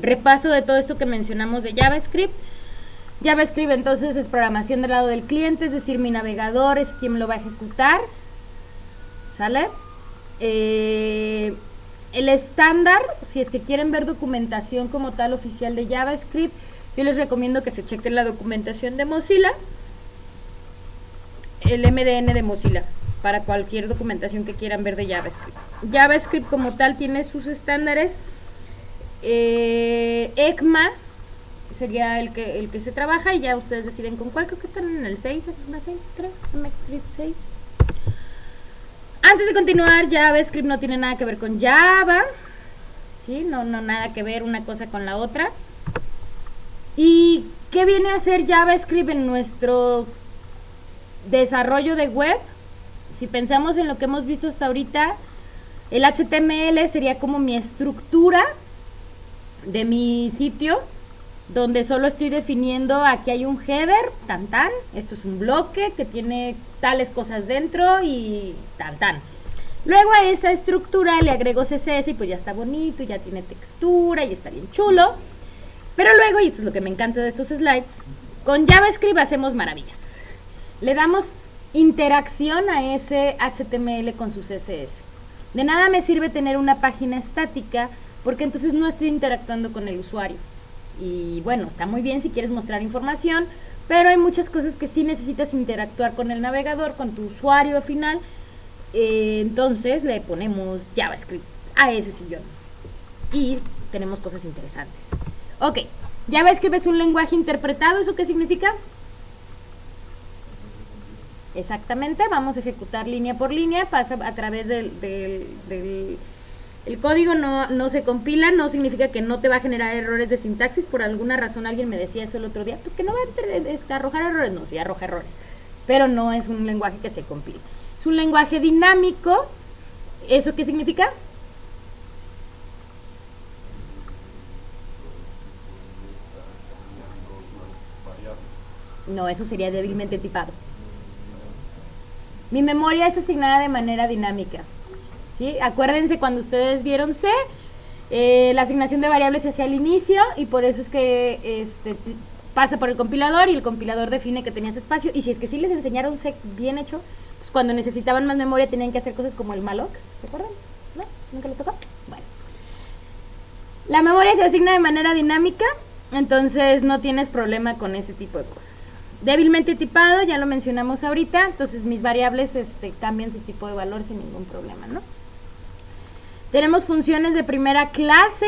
Repaso de todo esto que mencionamos de JavaScript. JavaScript entonces es programación del lado del cliente, es decir, mi navegador es quien lo va a ejecutar. ¿Sale? El estándar, si es que quieren ver documentación como tal oficial de JavaScript, yo les recomiendo que se chequen la documentación de Mozilla, el MDN de Mozilla, para cualquier documentación que quieran ver de JavaScript. JavaScript como tal tiene sus estándares. ECMA sería el que se trabaja y ya ustedes deciden con cuál. Creo que están en el 6, ECMA 6, creo, ECMAScript 6. Antes de continuar, JavaScript no tiene nada que ver con Java, ¿sí? No nada que ver una cosa con la otra. ¿Y qué viene a ser JavaScript en nuestro desarrollo de web? Si pensamos en lo que hemos visto hasta ahorita, el HTML sería como mi estructura de mi sitio, donde solo estoy definiendo, aquí hay un header, tan tan, esto es un bloque que tiene tales cosas dentro y tan tan. Luego a esa estructura le agrego CSS y pues ya está bonito, ya tiene textura y está bien chulo. Pero luego, y esto es lo que me encanta de estos slides, con JavaScript hacemos maravillas. Le damos interacción a ese HTML con su CSS. De nada me sirve tener una página estática porque entonces no estoy interactuando con el usuario. Y bueno, está muy bien si quieres mostrar información, pero hay muchas cosas que sí necesitas interactuar con el navegador, con tu usuario final. Entonces le ponemos JavaScript a ese sillón y tenemos cosas interesantes. Ok, JavaScript es un lenguaje interpretado. ¿Eso qué significa? Exactamente, vamos a ejecutar línea por línea, pasa a través del el código, no se compila, no significa que no te va a generar errores de sintaxis. Por alguna razón alguien me decía eso el otro día, pues que no va a arrojar errores. No, sí arroja errores, pero no es un lenguaje que se compila. Es un lenguaje dinámico. ¿Eso qué significa? No, eso sería débilmente tipado. Mi memoria es asignada de manera dinámica, ¿sí? Acuérdense cuando ustedes vieron C, la asignación de variables se hacía al inicio y por eso es que pasa por el compilador y el compilador define que tenías espacio. Y si es que sí les enseñaron C bien hecho, pues cuando necesitaban más memoria tenían que hacer cosas como el malloc, ¿se acuerdan? ¿No? ¿Nunca les tocó? Bueno. La memoria se asigna de manera dinámica, entonces no tienes problema con ese tipo de cosas. Débilmente tipado, ya lo mencionamos ahorita, entonces mis variables cambian su tipo de valor sin ningún problema, ¿no? Tenemos funciones de primera clase.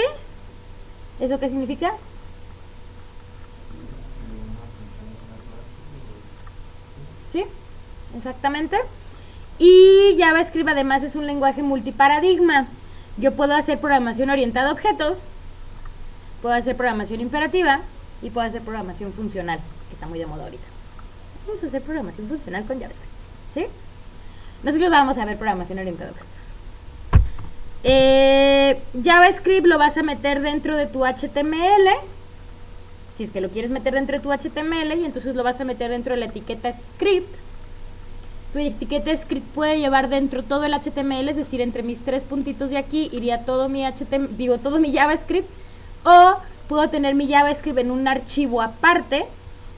¿Eso qué significa? ¿Sí? Exactamente. Y JavaScript además es un lenguaje multiparadigma. Yo puedo hacer programación orientada a objetos, puedo hacer programación imperativa y puedo hacer programación funcional, que está muy de moda ahorita. Vamos a hacer programación funcional con JavaScript, ¿sí? Nosotros vamos a ver programación orientada a objetos. JavaScript lo vas a meter dentro de tu HTML, si es que lo quieres meter dentro de tu HTML, y entonces lo vas a meter dentro de la etiqueta script. Tu etiqueta script puede llevar dentro todo el HTML, es decir, entre mis tres puntitos de aquí iría todo mi todo mi JavaScript, o puedo tener mi JavaScript en un archivo aparte.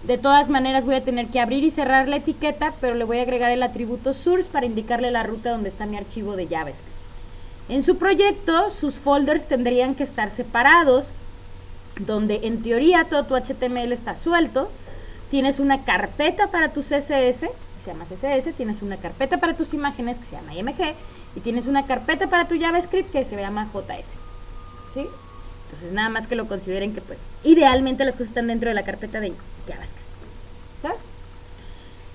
De todas maneras voy a tener que abrir y cerrar la etiqueta, pero le voy a agregar el atributo source para indicarle la ruta donde está mi archivo de JavaScript. En su proyecto, sus folders tendrían que estar separados, donde en teoría todo tu HTML está suelto. Tienes una carpeta para tu CSS, que se llama CSS, tienes una carpeta para tus imágenes, que se llama IMG, y tienes una carpeta para tu JavaScript, que se llama JS, ¿sí? Entonces nada más que lo consideren que pues idealmente las cosas están dentro de la carpeta de JavaScript, ¿sabes?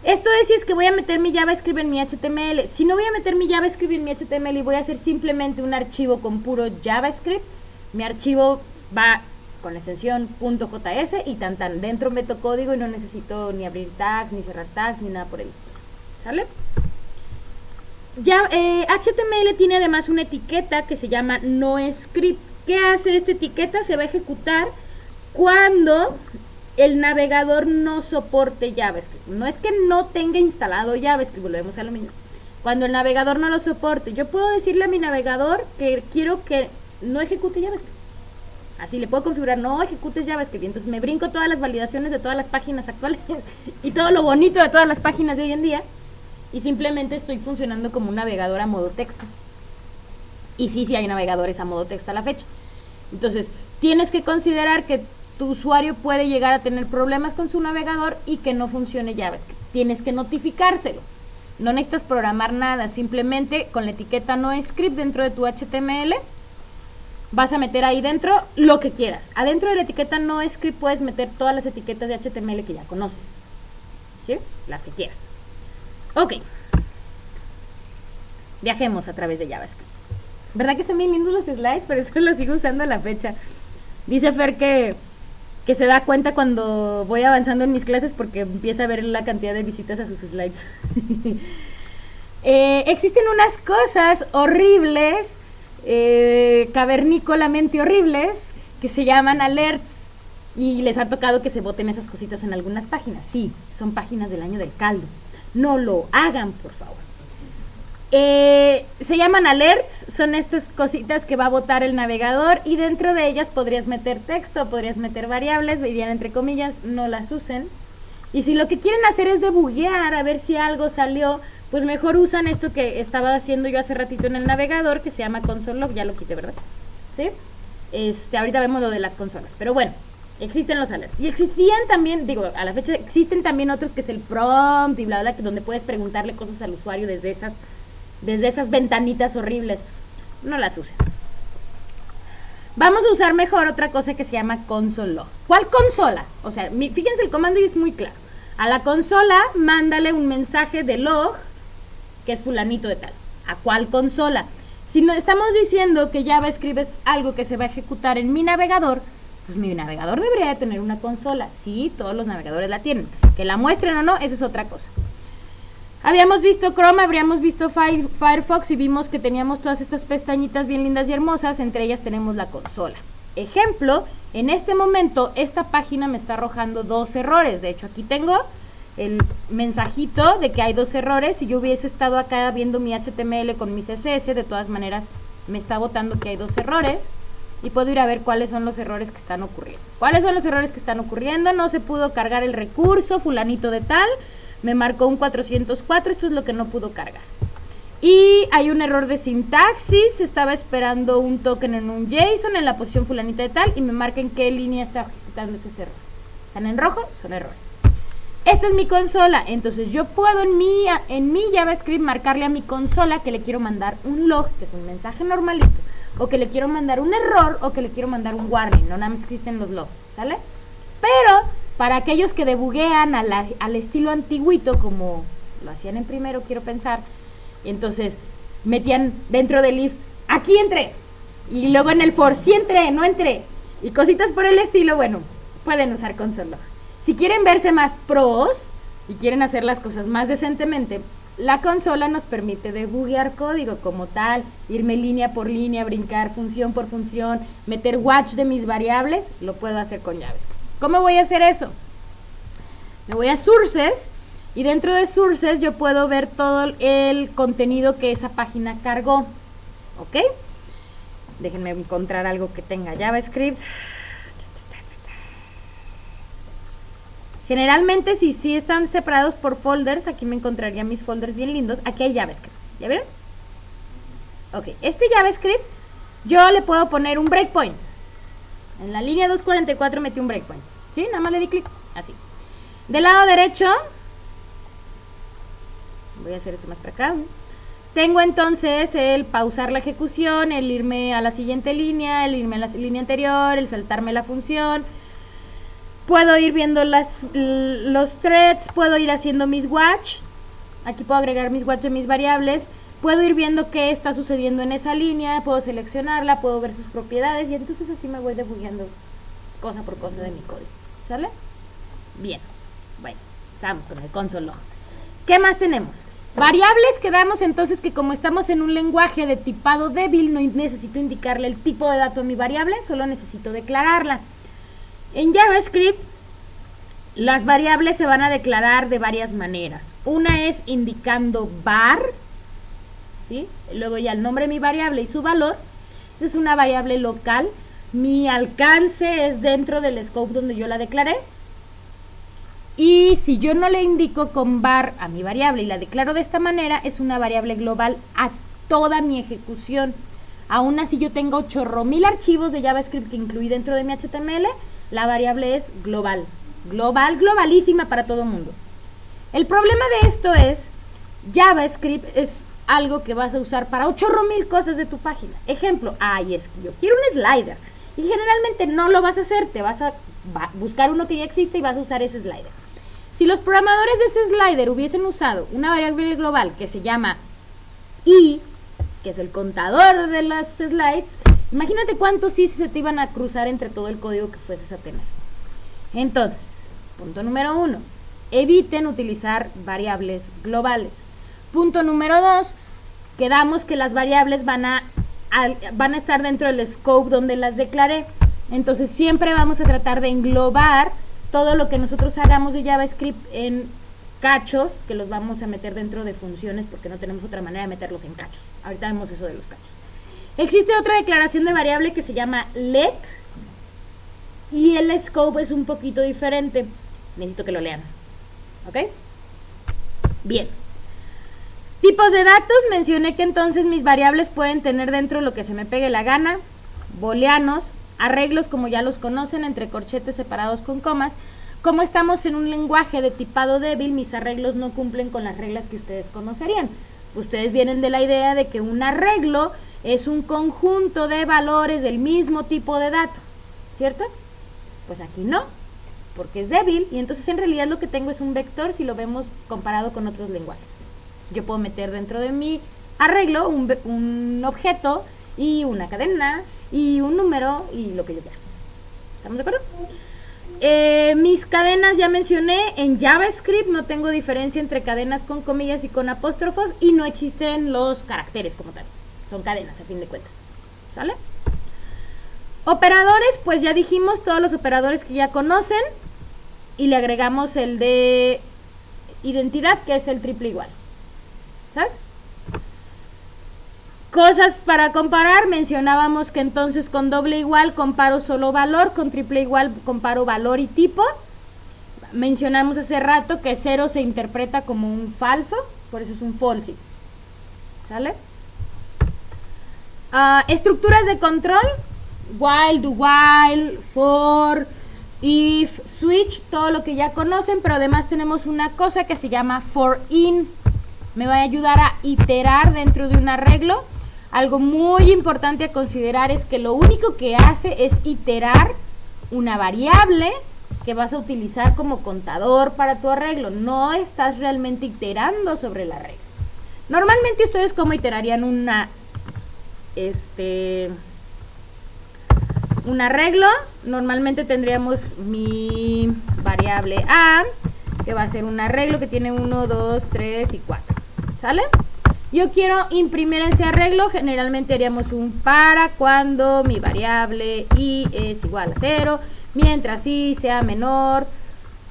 Esto es si es que voy a meter mi JavaScript en mi HTML. Si no voy a meter mi JavaScript en mi HTML y voy a hacer simplemente un archivo con puro JavaScript, mi archivo va con la extensión .js y tan dentro meto código y no necesito ni abrir tags, ni cerrar tags, ni nada por el estilo, ¿sale? Ya, HTML tiene además una etiqueta que se llama noScript. ¿Qué hace esta etiqueta? Se va a ejecutar cuando el navegador no soporte JavaScript. No es que no tenga instalado JavaScript, volvemos a lo mismo. Cuando el navegador no lo soporte, yo puedo decirle a mi navegador que quiero que no ejecute JavaScript. Así le puedo configurar, no ejecutes JavaScript. Entonces me brinco todas las validaciones de todas las páginas actuales y todo lo bonito de todas las páginas de hoy en día. Y simplemente estoy funcionando como un navegador a modo texto. Y sí hay navegadores a modo texto a la fecha. Entonces, tienes que considerar que tu usuario puede llegar a tener problemas con su navegador y que no funcione JavaScript. Tienes que notificárselo. No necesitas programar nada, simplemente con la etiqueta NoScript dentro de tu HTML vas a meter ahí dentro lo que quieras. Adentro de la etiqueta NoScript puedes meter todas las etiquetas de HTML que ya conoces, ¿sí? Las que quieras. Ok. Viajemos a través de JavaScript. ¿Verdad que son bien lindos los slides? Por eso los sigo usando a la fecha. Dice Fer que se da cuenta cuando voy avanzando en mis clases porque empieza a ver la cantidad de visitas a sus slides. Existen unas cosas horribles, cavernícolamente horribles, que se llaman alerts. Y les ha tocado que se voten esas cositas en algunas páginas. Sí, son páginas del año del caldo. No lo hagan, por favor. Se llaman alerts, son estas cositas que va a botar el navegador y dentro de ellas podrías meter texto, podrías meter variables, dirían entre comillas, no las usen. Y si lo que quieren hacer es debuguear, a ver si algo salió, pues mejor usan esto que estaba haciendo yo hace ratito en el navegador, que se llama console log, ya lo quité, ¿verdad? ¿Sí? Ahorita vemos lo de las consolas, pero bueno, existen los alerts. Y existían también, digo, a la fecha existen también otros que es el prompt y bla, bla, donde puedes preguntarle cosas al usuario desde esas ventanitas horribles. No las usen. Vamos a usar mejor otra cosa que se llama console log. ¿Cuál consola? O sea, fíjense el comando y es muy claro. A la consola, mándale un mensaje de log, que es fulanito de tal. ¿A cuál consola? Si no estamos diciendo que JavaScript es algo que se va a ejecutar en mi navegador, pues mi navegador debería de tener una consola. Sí, todos los navegadores la tienen. Que la muestren o no, eso es otra cosa. Habíamos visto Chrome, habríamos visto Firefox y vimos que teníamos todas estas pestañitas bien lindas y hermosas, entre ellas tenemos la consola. Ejemplo, en este momento esta página me está arrojando 2 errores, de hecho aquí tengo el mensajito de que hay 2 errores. Si yo hubiese estado acá viendo mi HTML con mi CSS, de todas maneras me está botando que hay 2 errores y puedo ir a ver cuáles son los errores que están ocurriendo. ¿Cuáles son los errores que están ocurriendo? No se pudo cargar el recurso, fulanito de tal. Me marcó un 404, esto es lo que no pudo cargar. Y hay un error de sintaxis, estaba esperando un token en un JSON en la posición fulanita de tal y me marca en qué línea está ejecutando ese error. ¿Están en rojo? Son errores. Esta es mi consola, entonces yo puedo en mi JavaScript marcarle a mi consola que le quiero mandar un log, que es un mensaje normalito, o que le quiero mandar un error, o que le quiero mandar un warning, no nada más existen los logs, ¿sale? Pero para aquellos que debuguean al estilo antiguito, como lo hacían en primero, quiero pensar, entonces metían dentro del if, aquí entré, y luego en el for, sí entré, no entré, y cositas por el estilo, bueno, pueden usar console log. Si quieren verse más pros y quieren hacer las cosas más decentemente, la consola nos permite debuguear código como tal, irme línea por línea, brincar función por función, meter watch de mis variables, lo puedo hacer con JavaScript. ¿Cómo voy a hacer eso? Me voy a Sources y dentro de Sources yo puedo ver todo el contenido que esa página cargó. ¿Ok? Déjenme encontrar algo que tenga JavaScript. Generalmente si están separados por folders, aquí me encontraría mis folders bien lindos. Aquí hay JavaScript. ¿Ya vieron? Ok, este JavaScript yo le puedo poner un breakpoint. En la línea 244 metí un breakpoint. ¿Sí? Nada más le di clic. Así. Del lado derecho, voy a hacer esto más para acá. Tengo entonces el pausar la ejecución, el irme a la siguiente línea, el irme a la línea anterior, el saltarme la función. Puedo ir viendo los threads, puedo ir haciendo mis watch. Aquí puedo agregar mis watch de mis variables. Puedo ir viendo qué está sucediendo en esa línea, puedo seleccionarla, puedo ver sus propiedades y entonces así me voy debugueando cosa por cosa de mi código. ¿Sale? Bien. Bueno, estamos con el console log. ¿Qué más tenemos? Variables que damos entonces que como estamos en un lenguaje de tipado débil, no necesito indicarle el tipo de dato a mi variable, solo necesito declararla. En JavaScript, las variables se van a declarar de varias maneras. Una es indicando var, ¿sí? Luego ya el nombre de mi variable y su valor. Esa es una variable local. mi alcance es dentro del scope donde yo la declaré. Y si yo no le indico con var a mi variable y la declaro de esta manera, es una variable global a toda mi ejecución. Aún así yo tengo chorro mil archivos de JavaScript que incluí dentro de mi HTML, la variable es global. Global, globalísima para todo el mundo. El problema de esto es, JavaScript es algo que vas a usar para 8.000 cosas de tu página. Ejemplo, es que yo quiero un slider. Y generalmente no lo vas a hacer, te vas a buscar uno que ya existe y vas a usar ese slider. Si los programadores de ese slider hubiesen usado una variable global que se llama i, que es el contador de las slides, imagínate cuántos i se te iban a cruzar entre todo el código que fueses a tener. Entonces, punto número 1, eviten utilizar variables globales. Punto número 2, quedamos que las variables van a estar dentro del scope donde las declaré. Entonces siempre vamos a tratar de englobar todo lo que nosotros hagamos de JavaScript en cachos, que los vamos a meter dentro de funciones porque no tenemos otra manera de meterlos en cachos. Ahorita vemos eso de los cachos. Existe otra declaración de variable que se llama let y el scope es un poquito diferente. Necesito que lo lean. ¿Ok? Bien. Tipos de datos, mencioné que entonces mis variables pueden tener dentro lo que se me pegue la gana, booleanos, arreglos como ya los conocen, entre corchetes separados con comas. Como estamos en un lenguaje de tipado débil, mis arreglos no cumplen con las reglas que ustedes conocerían. Ustedes vienen de la idea de que un arreglo es un conjunto de valores del mismo tipo de dato, ¿cierto? Pues aquí no, porque es débil y entonces en realidad lo que tengo es un vector si lo vemos comparado con otros lenguajes. Yo puedo meter dentro de mi arreglo un objeto y una cadena y un número y lo que yo quiera. ¿Estamos de acuerdo? Mis cadenas ya mencioné, en JavaScript no tengo diferencia entre cadenas con comillas y con apóstrofos y no existen los caracteres como tal. Son cadenas a fin de cuentas. ¿Sale? Operadores, pues ya dijimos todos los operadores que ya conocen y le agregamos el de identidad que es el triple igual. ¿Sabes? Cosas para comparar, mencionábamos que entonces con doble igual comparo solo valor, con triple igual comparo valor y tipo. Mencionamos hace rato que 0 se interpreta como un falso, por eso es un false. ¿Sale? Estructuras de control, while, do while, for, if, switch, todo lo que ya conocen, pero además tenemos una cosa que se llama for in. Me va a ayudar a iterar dentro de un arreglo. Algo muy importante a considerar es que lo único que hace es iterar una variable que vas a utilizar como contador para tu arreglo. No estás realmente iterando sobre el arreglo. Normalmente ustedes cómo iterarían un arreglo. Normalmente tendríamos mi variable A, que va a ser un arreglo que tiene 1, 2, 3 y 4. ¿Sale? Yo quiero imprimir ese arreglo, generalmente haríamos un para cuando mi variable i es igual a 0, mientras i sea menor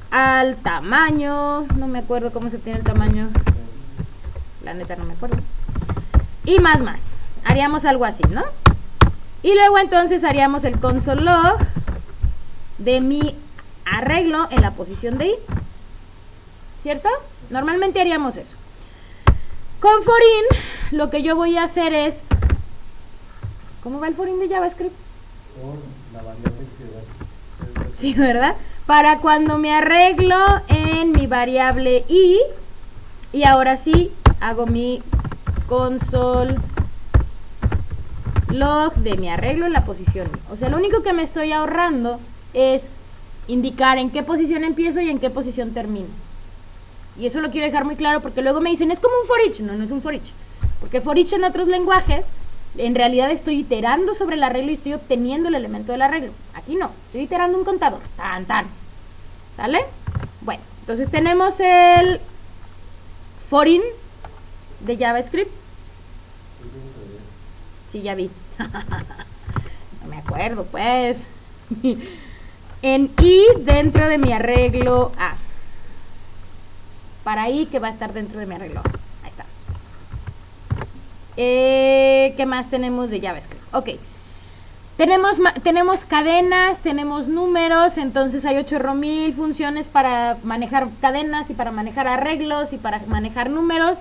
al tamaño, no me acuerdo cómo se obtiene el tamaño, la neta no me acuerdo, y más, haríamos algo así, ¿no? Y luego entonces haríamos el console log de mi arreglo en la posición de i, ¿cierto? Normalmente haríamos eso. Con for in, lo que yo voy a hacer es... ¿Cómo va el for in de JavaScript? La variable que va. Sí, ¿verdad? Para cuando me arreglo en mi variable i, y ahora sí, hago mi console log de mi arreglo en la posición i. O sea, lo único que me estoy ahorrando es indicar en qué posición empiezo y en qué posición termino. Y eso lo quiero dejar muy claro porque luego me dicen, es como un for each. No, no es un for each. Porque for each en otros lenguajes, en realidad estoy iterando sobre el arreglo y estoy obteniendo el elemento del arreglo. Aquí no, estoy iterando un contador. Tan, tan. ¿Sale? Bueno, entonces tenemos el for in de JavaScript. Sí, ya vi. No me acuerdo, pues. En i dentro de mi arreglo A. Para i que va a estar dentro de mi arreglo. Ahí está. ¿Qué más tenemos de JavaScript? Ok. Tenemos cadenas, tenemos números, entonces hay 8,000 funciones para manejar cadenas y para manejar arreglos y para manejar números.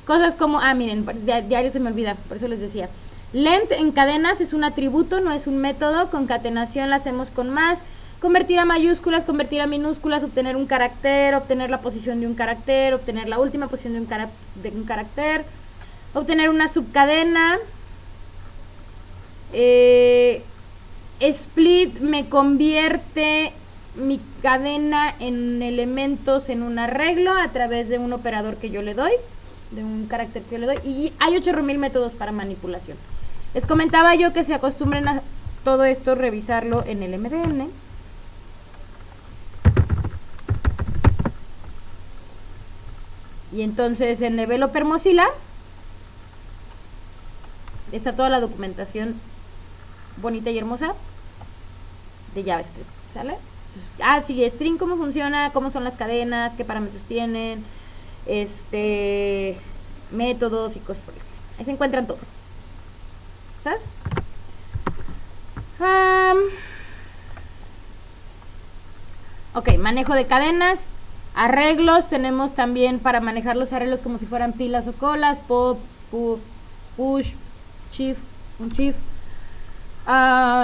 Cosas como, miren, diario se me olvida, por eso les decía. Length en cadenas es un atributo, no es un método. Concatenación la hacemos con más. Convertir a mayúsculas, convertir a minúsculas, obtener un carácter, obtener la posición de un carácter, obtener la última posición de un carácter, obtener una subcadena. Split me convierte mi cadena en elementos en un arreglo a través de un operador que yo le doy, de un carácter que yo le doy, y hay 8,000 métodos para manipulación. Les comentaba yo que se acostumbren a todo esto revisarlo en el MDN. Y entonces en Developer Mozilla está toda la documentación bonita y hermosa de JavaScript, ¿sale? Entonces, sí, string, cómo funciona, cómo son las cadenas, qué parámetros tienen, métodos y cosas por el estilo. Ahí se encuentran todo, ¿sabes? Ok, manejo de cadenas, arreglos. Tenemos también para manejar los arreglos como si fueran pilas o colas, pop, push, shift, un shift.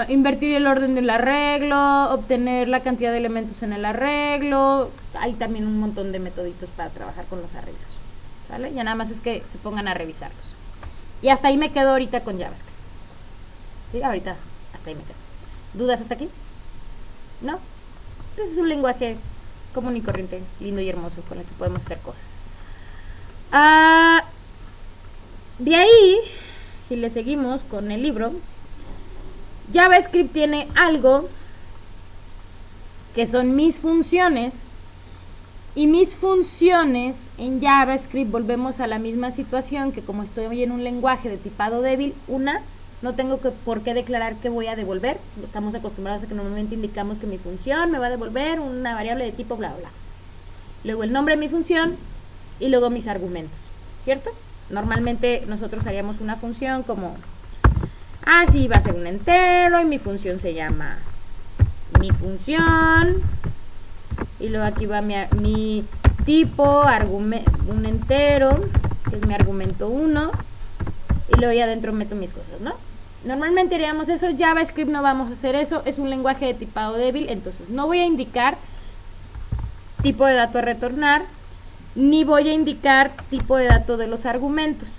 Invertir el orden del arreglo, obtener la cantidad de elementos en el arreglo. Hay también un montón de metoditos para trabajar con los arreglos, ¿sale? Ya nada más es que se pongan a revisarlos. Y hasta ahí me quedo ahorita con JavaScript. ¿Sí? Ahorita hasta ahí me quedo. ¿Dudas hasta aquí? ¿No? Pues es un lenguaje común y corriente, lindo y hermoso, con el que podemos hacer cosas. De ahí, si le seguimos con el libro, JavaScript tiene algo que son mis funciones, y mis funciones en JavaScript volvemos a la misma situación que como estoy en un lenguaje de tipado débil, no tengo por qué declarar que voy a devolver. Estamos acostumbrados a que normalmente indicamos que mi función me va a devolver una variable de tipo bla bla. Luego el nombre de mi función y luego mis argumentos, ¿cierto? Normalmente nosotros haríamos una función como sí, va a ser un entero y mi función se llama mi función, y luego aquí va mi tipo, un entero, que es mi argumento 1, y luego ya adentro meto mis cosas, ¿no? Normalmente haríamos eso. JavaScript no vamos a hacer eso, es un lenguaje de tipado débil, entonces no voy a indicar tipo de dato a retornar, ni voy a indicar tipo de dato de los argumentos.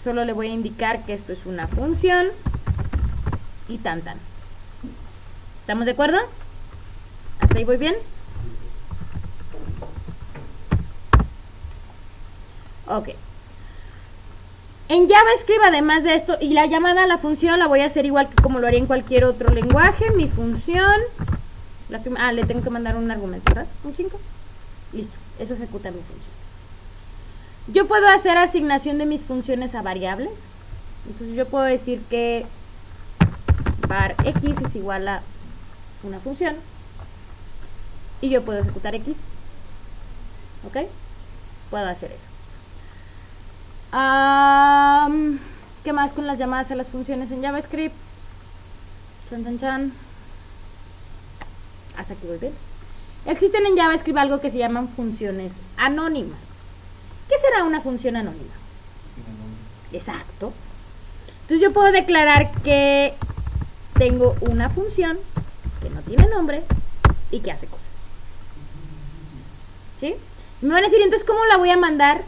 Solo le voy a indicar que esto es una función y tan. ¿Estamos de acuerdo? ¿Hasta ahí voy bien? Ok. En JavaScript, además de esto, y la llamada a la función la voy a hacer igual que como lo haría en cualquier otro lenguaje. Mi función, le tengo que mandar un argumento, ¿verdad? Un 5. Listo, eso ejecuta mi función. Yo puedo hacer asignación de mis funciones a variables. Entonces yo puedo decir que var x es igual a una función y yo puedo ejecutar x. ¿Ok? Puedo hacer eso. ¿Qué más con las llamadas a las funciones en JavaScript? Chan. Hasta aquí voy bien. Existen en JavaScript algo que se llaman funciones anónimas. ¿Qué será una función anónima? Exacto. Entonces yo puedo declarar que tengo una función que no tiene nombre y que hace cosas. ¿Sí? Me van a decir, entonces, ¿cómo la voy a mandar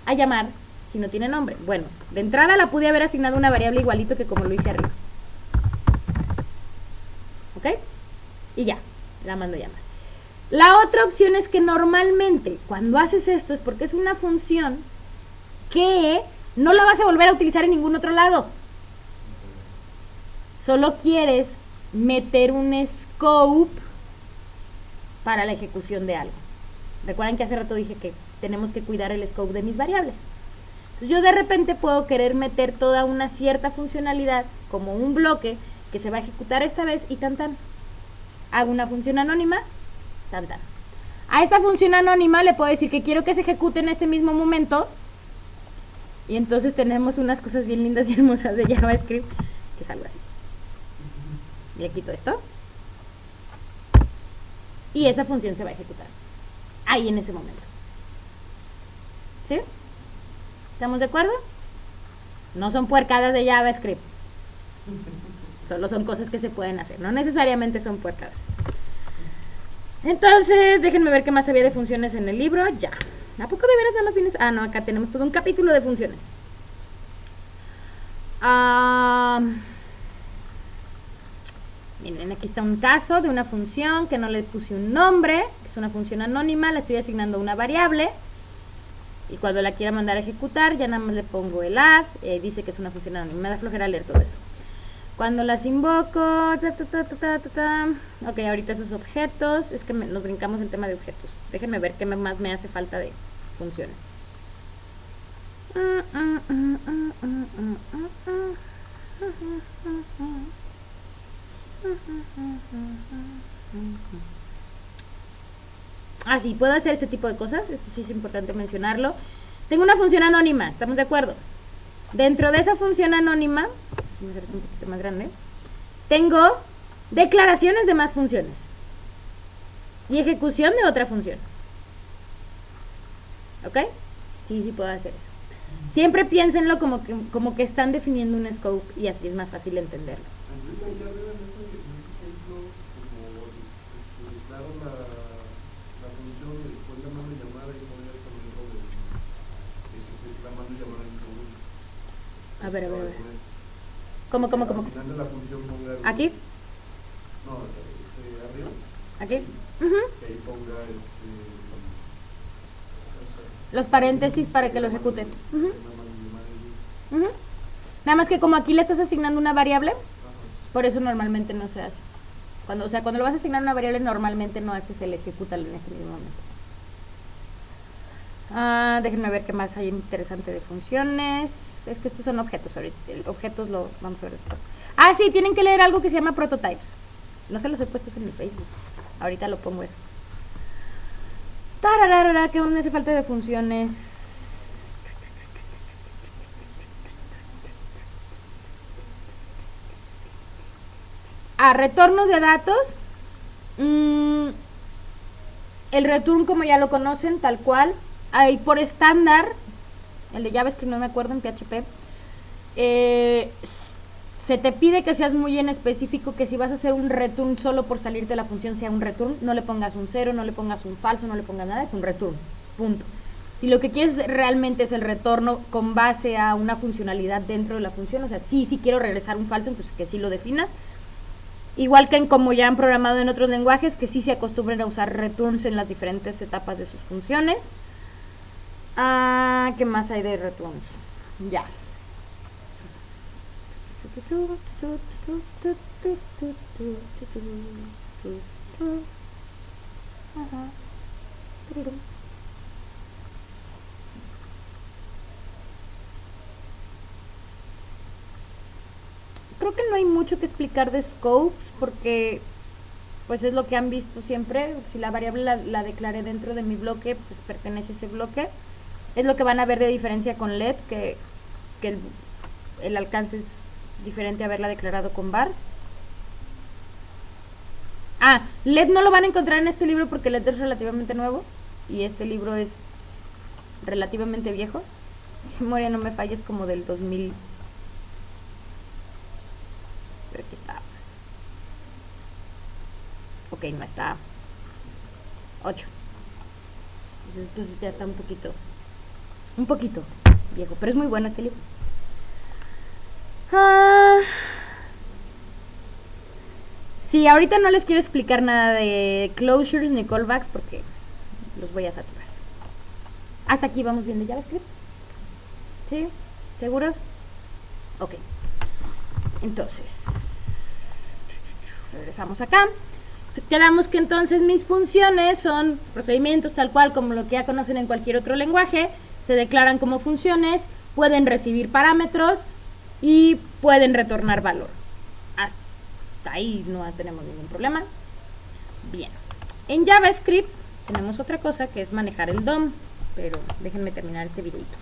a llamar si no tiene nombre? Bueno, de entrada la pude haber asignado una variable igualito que como lo hice arriba. ¿Ok? Y ya, la mando a llamar. La otra opción es que normalmente cuando haces esto es porque es una función que no la vas a volver a utilizar en ningún otro lado. Solo quieres meter un scope para la ejecución de algo. Recuerden que hace rato dije que tenemos que cuidar el scope de mis variables. Entonces yo de repente puedo querer meter toda una cierta funcionalidad como un bloque que se va a ejecutar esta vez y tan. Hago una función anónima. Tan. A esta función anónima le puedo decir que quiero que se ejecute en este mismo momento. Y entonces tenemos unas cosas bien lindas y hermosas de JavaScript, que es algo así. Le quito esto. Y esa función se va a ejecutar. Ahí en ese momento. ¿Sí? ¿Estamos de acuerdo? No son puercadas de JavaScript. Solo son cosas que se pueden hacer. No necesariamente son puercadas. Entonces, déjenme ver qué más había de funciones en el libro. Ya. ¿A poco de veras nada más vienes? Ah, no, acá tenemos todo un capítulo de funciones. Miren, aquí está un caso de una función que no le puse un nombre. Es una función anónima, le estoy asignando una variable. Y cuando la quiera mandar a ejecutar, ya nada más le pongo el add. Dice que es una función anónima. Me da flojera leer todo eso. Cuando las invoco, ok, ahorita esos objetos, es que nos brincamos el tema de objetos. Déjenme ver qué más me hace falta de funciones. Ah, sí, puedo hacer este tipo de cosas, esto sí es importante mencionarlo. Tengo una función anónima, ¿estamos de acuerdo? Dentro de esa función anónima, voy a hacer un poquito más grande, tengo declaraciones de más funciones y ejecución de otra función. ¿Ok? Sí, sí puedo hacer eso. Siempre piénsenlo como que están definiendo un scope y así es más fácil entenderlo. A ver. ¿Cómo? ¿Aquí? No, arriba. ¿Aquí? Que ahí ponga los paréntesis para que lo ejecute. Nada más que como aquí le estás asignando una variable, por eso normalmente no se hace. Cuando lo vas a asignar una variable, normalmente no haces el ejecútalo en este mismo momento. Déjenme ver qué más hay interesante de funciones. Es que estos son objetos ahorita. Objetos lo vamos a ver después. Ah, sí, tienen que leer algo que se llama prototypes. No se los he puesto en mi Facebook. Ahorita lo pongo eso. Tararara, ¿qué me hace falta de funciones? Retornos de datos. El return, como ya lo conocen, tal cual. Ahí por estándar, el de JavaScript no me acuerdo, en PHP, se te pide que seas muy en específico, que si vas a hacer un return solo por salirte de la función sea un return, no le pongas un 0, no le pongas un falso, no le pongas nada, es un return, punto. Si lo que quieres realmente es el retorno con base a una funcionalidad dentro de la función, o sea, sí quiero regresar un falso, pues que sí lo definas. Igual que como ya han programado en otros lenguajes, que sí se acostumbren a usar returns en las diferentes etapas de sus funciones. ¿Qué más hay de returns? Ya. Creo que no hay mucho que explicar de scopes porque pues es lo que han visto siempre. Si la variable la declaré dentro de mi bloque, pues pertenece a ese bloque. Es lo que van a ver de diferencia con LED, que el alcance es diferente a haberla declarado con var. LED no lo van a encontrar en este libro porque LED es relativamente nuevo y este libro es relativamente viejo. Si memoria no me falla, es como del 2000. Pero aquí está. Ok, no está. 8. Entonces ya está un poquito viejo, pero es muy bueno este libro. Sí, ahorita no les quiero explicar nada de closures ni callbacks porque los voy a saturar. Hasta aquí vamos bien de JavaScript. ¿Sí? ¿Seguros? Ok. Entonces, regresamos acá. Quedamos que entonces mis funciones son procedimientos tal cual como lo que ya conocen en cualquier otro lenguaje. Se declaran como funciones, pueden recibir parámetros y pueden retornar valor. Hasta ahí no tenemos ningún problema. Bien. En JavaScript tenemos otra cosa que es manejar el DOM, pero déjenme terminar este videito.